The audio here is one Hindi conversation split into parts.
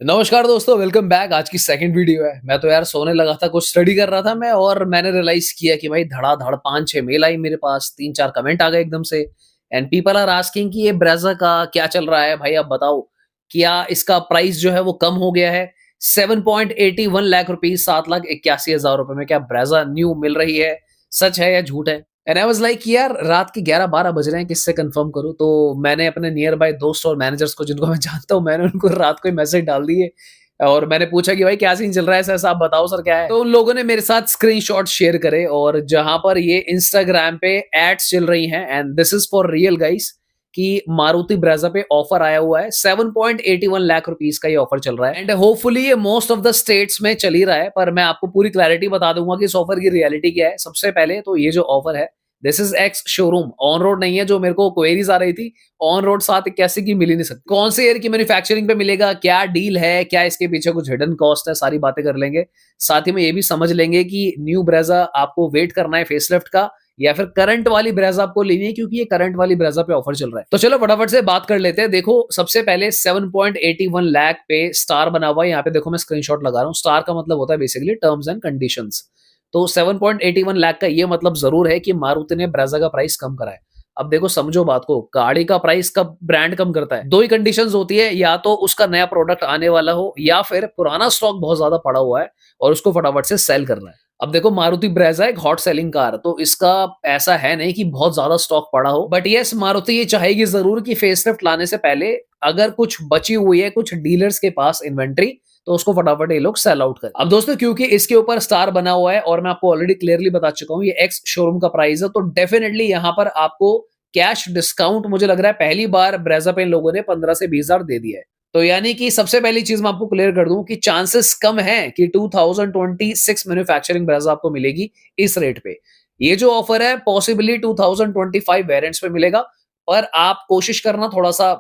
नमस्कार दोस्तों, वेलकम बैक। आज की सेकंड वीडियो है। मैं तो यार सोने लगा था, कुछ स्टडी कर रहा था मैं, और मैंने रियलाइज किया कि भाई धड़ाधड़ 5-6 मेल आई मेरे पास, 3-4 कमेंट आ गए एकदम से। एंड पीपल आर आस्किंग कि ये ब्रेजा का क्या चल रहा है भाई, आप बताओ। क्या इसका प्राइस जो है वो कम हो गया है? 7.81 लाख रुपीस, 7,81,000 रुपए में क्या ब्रेजा न्यू मिल रही है? सच है या झूठ है? एंड आई वाज लाइक कि यार रात के 11-12 बज रहे हैं, किससे कंफर्म करूं? तो मैंने अपने नियर बाय दोस्त और मैनेजर्स को, जिनको मैं जानता हूं, मैंने उनको रात को ही मैसेज डाल दिए और मैंने पूछा कि भाई क्या सीन चल रहा है, ऐसा आप बताओ सर क्या है। तो उन लोगों ने मेरे साथ स्क्रीनशॉट शेयर करे, और जहां पर ये इंस्टाग्राम पे एड्स चल रही हैं, and this is for real guys, कि मारुति ब्रेजा पे ऑफर आया हुआ है। 7.81 लाख रुपीस का ये ऑफर चल रहा है, एंड होपफुली ये मोस्ट ऑफ द स्टेट्स में चल ही रहा है। पर मैं आपको पूरी क्लैरिटी बता दूंगा कि इस ऑफर की रियलिटी क्या है। सबसे पहले तो ये जो ऑफर है, this is ex showroom, on road नहीं है, जो मेरे को क्वेरीज आ रही थी। ऑन रोड 781 की मिल ही नहीं सकती। कौन से ईयर की मैन्युफैक्चरिंग पे मिलेगा, क्या डील है, क्या इसके पीछे कुछ हिडन कॉस्ट है, सारी बातें कर लेंगे। साथ ही में ये भी समझ लेंगे कि न्यू ब्रेजा आपको वेट करना है फेसलिफ्ट का, या फिर करंट वाली ब्रेजा आपको लेनी है, क्योंकि ये करंट वाली ब्रेजा पे ऑफर चल रहा है। तो चलो फटाफट से बात कर लेते हैं। देखो, सबसे पहले 7.81 लाख पे स्टार बना हुआ है। यहाँ पे देखो, मैं स्क्रीनशॉट लगा रहा हूँ। स्टार का मतलब होता है बेसिकली टर्म्स एंड कंडीशंस। तो 7.81 लाख का ये मतलब जरूर है कि मारुति ने ब्रेजा का प्राइस कम करा है। अब देखो, समझो बात को, गाड़ी का प्राइस कब ब्रांड कम करता है? दो ही कंडीशंस होती है, या तो उसका नया प्रोडक्ट आने वाला हो, या फिर पुराना स्टॉक बहुत ज्यादा पड़ा हुआ है और उसको फटाफट से सेल करना है। अब देखो, मारुति ब्रेजा एक हॉट सेलिंग कार, तो इसका ऐसा है नहीं कि बहुत ज्यादा स्टॉक पड़ा हो। बट यस, मारुति ये चाहेगी जरूर कि फेसलिफ्ट लाने से पहले अगर कुछ बची हुई है कुछ डीलर्स के पास इन्वेंट्री, तो उसको फटाफट ये लोग सेल आउट करें। अब दोस्तों, क्योंकि इसके ऊपर स्टार बना हुआ है और मैं आपको ऑलरेडी क्लियरली बता चुका हूं ये एक्स शोरूम का प्राइस है, तो डेफिनेटली यहां पर आपको कैश डिस्काउंट, मुझे लग रहा है पहली बार ब्रेजा पे इन लोगों ने 15 से 20 हजार दे दिया है। तो यानी कि सबसे पहली चीज मैं आपको क्लियर कर दूं कि चांसेस कम है कि 2026 मैन्युफैक्चरिंग ब्रेजा आपको मिलेगी इस रेट पे। ये जो ऑफर है पॉसिबली 2025 वेरिएंट्स पे मिलेगा। पर आप कोशिश करना थोड़ा सा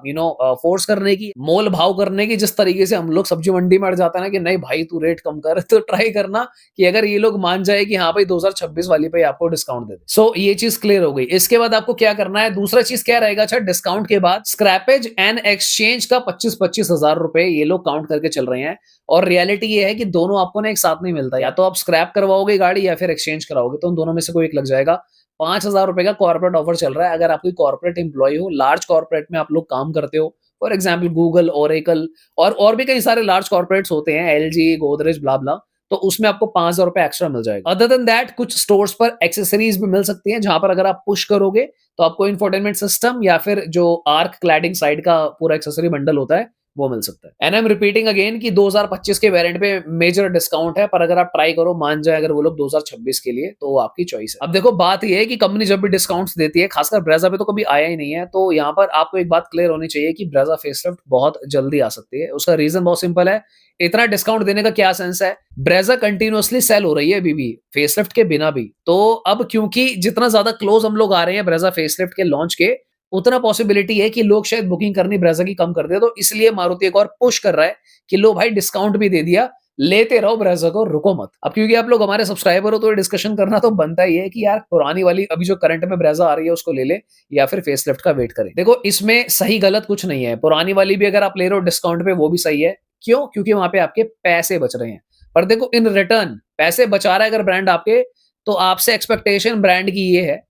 फोर्स करने की, मोल भाव करने की, जिस तरीके से हम लोग सब्जी मंडी में अड़ जाता है ना कि नहीं भाई तू रेट कम कर, तो ट्राई करना कि अगर ये लोग मान जाए कि हाँ भाई 2026 वाली पे आपको डिस्काउंट दे दे। सो ये चीज क्लियर हो गई। इसके बाद आपको क्या करना है, दूसरा चीज क्या रहेगा? अच्छा, डिस्काउंट के बाद स्क्रैपेज एंड एक्सचेंज का 25-25 हजार रुपए ये लोग काउंट करके चल रहे हैं। और रियलिटी ये है कि दोनों आपको ना एक साथ नहीं मिलता, या तो आप स्क्रैप करवाओगे गाड़ी या फिर एक्सचेंज कराओगे, तो उन दोनों में से कोई एक लग जाएगा। 5,000 रुपए का कॉर्पोरेट ऑफर चल रहा है। अगर आप कोई कॉर्पोरेट एम्प्लॉय हो, लार्ज कॉर्पोरेट में आप लोग काम करते हो, फॉर एग्जाम्पल गूगल, ओरेकल और भी कई सारे लार्ज कॉर्पोरेट्स होते हैं, एलजी, गोदरेज, ब्ला ब्ला, तो उसमें आपको 5,000 रुपए एक्स्ट्रा मिल जाएगा। अदर देन दैट, कुछ स्टोर्स पर एक्सेसरीज भी मिल सकती हैं, जहां पर अगर आप पुश करोगे तो आपको इंफोटेनमेंट सिस्टम या फिर जो आर्क क्लैडिंग साइड का पूरा एक्सेसरी बंडल होता है वो मिल सकता है। And I am repeating again कि 2025 के वेरिएंट पे मेजर डिस्काउंट है, पर अगर आप ट्राई करो, मान जाए अगर वो लोग 2026 के लिए, तो आपकी चॉइस है। अब देखो, बात ये है कि कंपनी जब भी डिस्काउंट्स देती है, खासकर ब्रेजा पे तो कभी आया ही नहीं है, तो यहाँ पर आपको एक बात क्लियर होनी चाहिए कि ब्रेजा फेसलिफ्ट बहुत जल्दी आ सकती है। उसका रीजन बहुत सिंपल है। इतना डिस्काउंट देने का क्या सेंस है? ब्रेजा कंटिन्यूअसली सेल हो रही है अभी भी, फेसलिफ्ट के बिना भी। तो अब क्योंकि जितना ज्यादा क्लोज हम लोग आ रहे हैं ब्रेजा फेसलिफ्ट के लॉन्च के, उतना पॉसिबिलिटी है कि लोग शायद बुकिंग करनी ब्रेजा की कम कर दे। तो इसलिए मारुति एक और पुश कर रहा है कि लो भाई, डिस्काउंट भी दे दिया, लेते रहो ब्रेजा को, रुको मत। अब क्योंकि आप लोग हमारे सब्सक्राइबर हो, तो डिस्कशन करना तो बनता ही है कि यार पुरानी वाली अभी जो करंट में ब्रेजा आ रही है उसको ले ले, या फिर फेसलिफ्ट का वेट करें। देखो, इसमें सही गलत कुछ नहीं है। पुरानी वाली भी अगर आप ले रहे हो डिस्काउंट पे, वो भी सही है। क्यों? क्योंकि वहां पे आपके पैसे बच रहे हैं। पर देखो, इन रिटर्न पैसे बचा रहा है अगर ब्रांड आपके, तो आपसे एक्सपेक्टेशन ब्रांड की ये है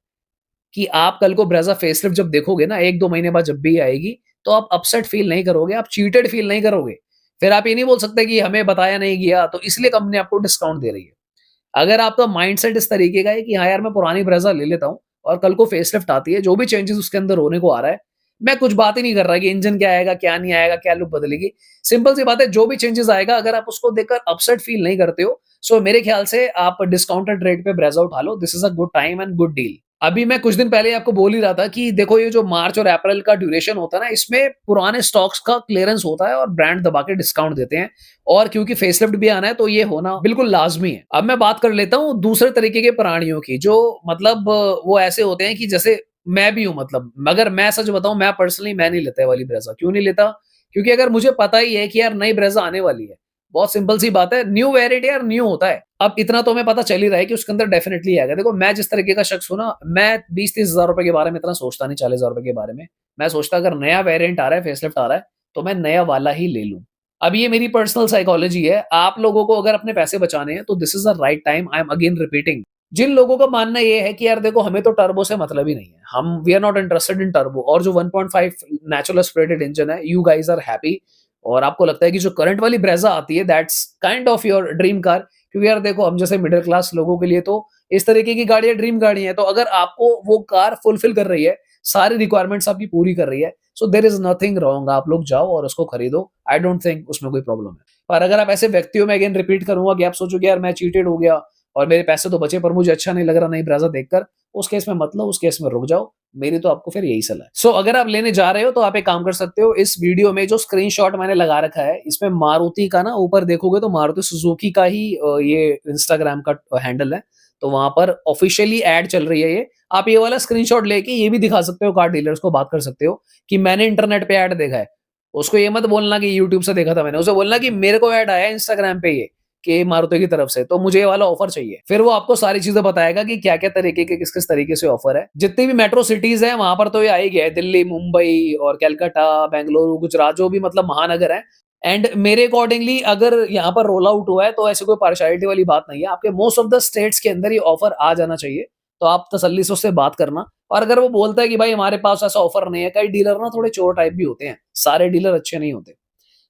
कि आप कल को ब्रेजा फेसलिफ्ट जब देखोगे ना, 1-2 महीने बाद जब भी आएगी, तो आप अपसेट फील नहीं करोगे, आप चीटेड फील नहीं करोगे। फिर आप ये नहीं बोल सकते कि हमें बताया नहीं गया, तो इसलिए कंपनी आपको डिस्काउंट दे रही है। अगर आपका माइंडसेट इस तरीके का है कि हाँ यार, मैं पुरानी ब्रेजा ले लेता हूँ और कल को फेसलिफ्ट आती है, जो भी चेंजेस उसके अंदर होने को आ रहा है, मैं कुछ बात ही नहीं कर रहा कि इंजन क्या आएगा, क्या नहीं आएगा, क्या लुक बदलेगी। सिंपल सी बात है, जो भी चेंजेस आएगा, अगर आप उसको देखकर अपसेट फील नहीं करते हो, सो मेरे ख्याल से आप डिस्काउंटेड रेट पे ब्रेजा उठा लो। This is a good time and good deal. अभी मैं कुछ दिन पहले आपको बोल ही रहा था कि देखो, ये जो मार्च और अप्रैल का ड्यूरेशन होता है ना, इसमें पुराने स्टॉक्स का क्लियरेंस होता है और ब्रांड दबा के डिस्काउंट देते हैं। और क्योंकि फेसलिफ्ट भी आना है, तो ये होना बिल्कुल लाजमी है। अब मैं बात कर लेता हूँ दूसरे तरीके के प्राणियों की, जो मतलब वो ऐसे होते हैं कि जैसे मैं भी हूँ। मतलब अगर मैं सच बताऊं, मैं पर्सनली मैं नहीं लेता ये वाली ब्रेजा। क्यों नहीं लेता? क्योंकि अगर मुझे पता ही है कि यार नई ब्रेजा आने वाली है, बहुत सिंपल सी बात है, न्यू वेरिएंट यार न्यू होता है। अब इतना तो हमें पता चल ही रहा है कि उसके अंदर डेफिनेटली आएगा। देखो, मैं जिस तरीके का शख्स हूं ना, मैं 20-30 हजार रुपए के बारे में इतना सोचता नहीं, 40 हजार रुपए के बारे में। मैं सोचता अगर नया वेरिएंट आ रहा है, फेसलिफ्ट आ रहा है, तो मैं नया वाला ही ले लूं। अब ये मेरी पर्सनल साइकोलॉजी है। आप लोगों को अगर अपने पैसे बचाने हैं तो this is the right time. I am again repeating. जिन लोगों का मानना ये है कि यार देखो हमें तो टर्बो से मतलब ही नहीं है। हम we are not interested in turbo और जो 1.5 नेचुरल एस्पिरेटेड इंजन है, यू गाइस आर हैप्पी और आपको लगता है कि जो करंट वाली ब्रेज़ा आती है that's kind of your dream car. क्योंकि यार देखो हम जैसे मिडल क्लास लोगों के लिए तो इस तरीके की गाड़ियाँ ड्रीम गाड़ी है। तो अगर आपको वो कार फुलफिल कर रही है, सारी रिक्वायरमेंट्स आपकी पूरी कर रही है, so there is nothing wrong. आप लोग जाओ और उसको खरीदो। आई डोंट थिंक उसमें कोई प्रॉब्लम है। पर अगर आप ऐसे व्यक्तियों में अगेन रिपीट करूँगा कि आप सोचोगे यार मैं चीटेड हो गया और मेरे पैसे तो बचे पर मुझे अच्छा नहीं लग रहा नई ब्रेज़ा देखकर, उस केस में मत लो, उस केस में रुक जाओ। मेरी तो आपको फिर यही सलाह है। सो अगर आप लेने जा रहे हो तो आप एक काम कर सकते हो, इस वीडियो में जो स्क्रीनशॉट मैंने लगा रखा है, इसमें मारुति का ना ऊपर देखोगे तो मारुति सुजुकी का ही ये इंस्टाग्राम का हैंडल है। तो वहाँ पर ऑफिशियली ऐड चल रही है ये। आप ये वाला स्क्रीनशॉट लेके ये भी दिखा सकते हो कार डीलर्स को, बात कर सकते हो कि मैंने इंटरनेट पे ऐड देखा है। उसको ये मत बोलना कि यूट्यूब से देखा था मैंने, उसे बोलना कि मेरे को ऐड आया इंस्टाग्राम पे ये कि मारुति की तरफ से, तो मुझे ये वाला ऑफर चाहिए। फिर वो आपको सारी चीजें बताएगा कि क्या-क्या तरीके के किस-किस तरीके से ऑफर है। जितनी भी मेट्रो सिटीज हैं वहां पर तो ये आ ही गया है, दिल्ली, मुंबई और कलकत्ता, बेंगलुरु, गुजरात जो भी मतलब महानगर हैं। एंड मेरे अकॉर्डिंगली अगर यहाँ पर रोल आउट हुआ है तो ऐसी कोई पार्शियलिटी वाली बात नहीं है। आपके मोस्ट ऑफ द स्टेट्स के अंदर ये ऑफर आ जाना चाहिए। तो आप तसल्ली से उससे बात करना। और अगर वो बोलता है कि भाई हमारे पास ऐसा ऑफर नहीं है, कई डीलर ना थोड़े चोर टाइप भी होते हैं, सारे डीलर अच्छे नहीं होते।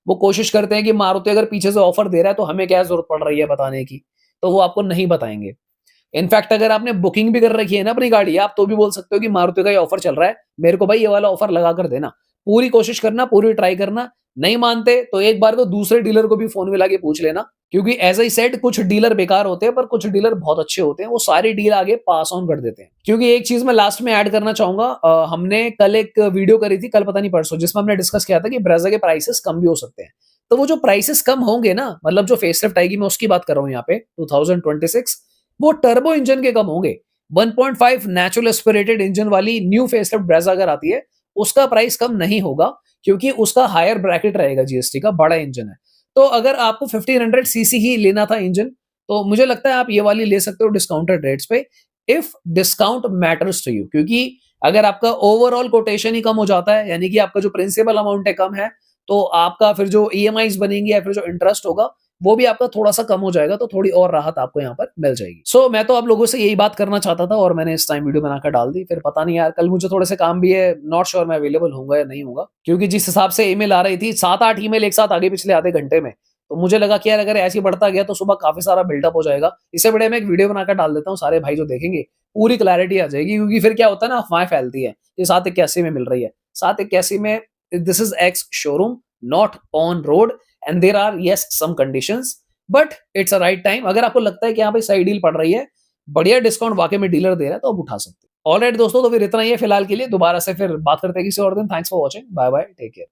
वो कोशिश करते हैं कि मारुति अगर पीछे से ऑफर दे रहा है तो हमें क्या जरूरत पड़ रही है बताने की, तो वो आपको नहीं बताएंगे। इनफैक्ट अगर आपने बुकिंग भी कर रखी है ना अपनी गाड़ी, आप तो भी बोल सकते हो कि मारुति का ये ऑफर चल रहा है, मेरे को भाई ये वाला ऑफर लगा कर देना। पूरी कोशिश करना, पूरी ट्राई करना। नहीं मानते तो एक बार को दूसरे डीलर को भी फोन मिला के पूछ लेना। क्योंकि एज आई सेड कुछ डीलर बेकार होते हैं पर कुछ डीलर बहुत अच्छे होते हैं, वो सारी डील आगे पास ऑन कर देते हैं। क्योंकि एक चीज मैं लास्ट में ऐड करना चाहूंगा, हमने कल एक वीडियो करी थी, कल पता नहीं परसों, जिसमें हमने डिस्कस किया था कि ब्रेजा के प्राइसेस कम भी हो सकते हैं। तो वो जो प्राइसेस कम होंगे ना, मतलब जो फेसलिफ्ट आएगी, मैं उसकी बात कर रहा हूँ यहाँ पे 2026, वो टर्बो इंजन के कम होंगे। 1.5 नेचुरल एस्पिरेटेड इंजन वाली न्यू फेसलिफ्ट ब्रेजा अगर आती है, उसका प्राइस कम नहीं होगा क्योंकि उसका हायर ब्रैकेट रहेगा जीएसटी का, बड़ा इंजन है। तो अगर आपको 1500 सीसी ही लेना था इंजन, तो मुझे लगता है आप ये वाली ले सकते हो डिस्काउंटेड रेट्स पे, if discount matters to you. क्योंकि अगर आपका ओवरऑल कोटेशन ही कम हो जाता है, यानी कि आपका जो प्रिंसिपल अमाउंट है कम है, तो आपका फिर जो ईएमआईज़ बनेंगी या फिर जो इंटरेस्ट होगा, वो भी आपका थोड़ा-सा कम हो जाएगा, तो थोड़ी और राहत आपको यहाँ पर मिल जाएगी। सो मैं तो आप लोगों से यही बात करना चाहता था और मैंने इस टाइम वीडियो बनाकर डाल दी। फिर पता नहीं यार, कल मुझे थोड़े से काम भी है, नॉट श्योर मैं अवेलेबल होऊँगा या नहीं होऊँगा। क्योंकि जिस हिसाब से ईमेल आ रही थी, 7-8 ईमेल एक साथ आगे पिछले आधे घंटे में, तो मुझे लगा कि यार अगर ऐसे ही बढ़ता गया तो सुबह काफ़ी सारा बिल्डअप हो जाएगा। इससे बढ़िया मैं एक वीडियो बनाकर डाल देता हूँ, सारे भाई जो देखेंगे, पूरी क्लैरिटी आ जाएगी। क्योंकि फिर क्या होता है ना, अफ़वाहें फैलती है, ये 781 में मिल रही है। 781 में this is ex showroom, not on road and there are yes some conditions, but it's a right time. अगर आपको लगता है कि हाँ भाई सही डील पड़ रही है, बढ़िया डिस्काउंट वाकई में डीलर दे रहा है, तो आप उठा सकते हो। ऑलराइट दोस्तों, तो फिर इतना ही है फिलहाल के लिए। दोबारा से फिर बात करते हैं किसी और दिन। Thanks for watching. Bye bye, take care.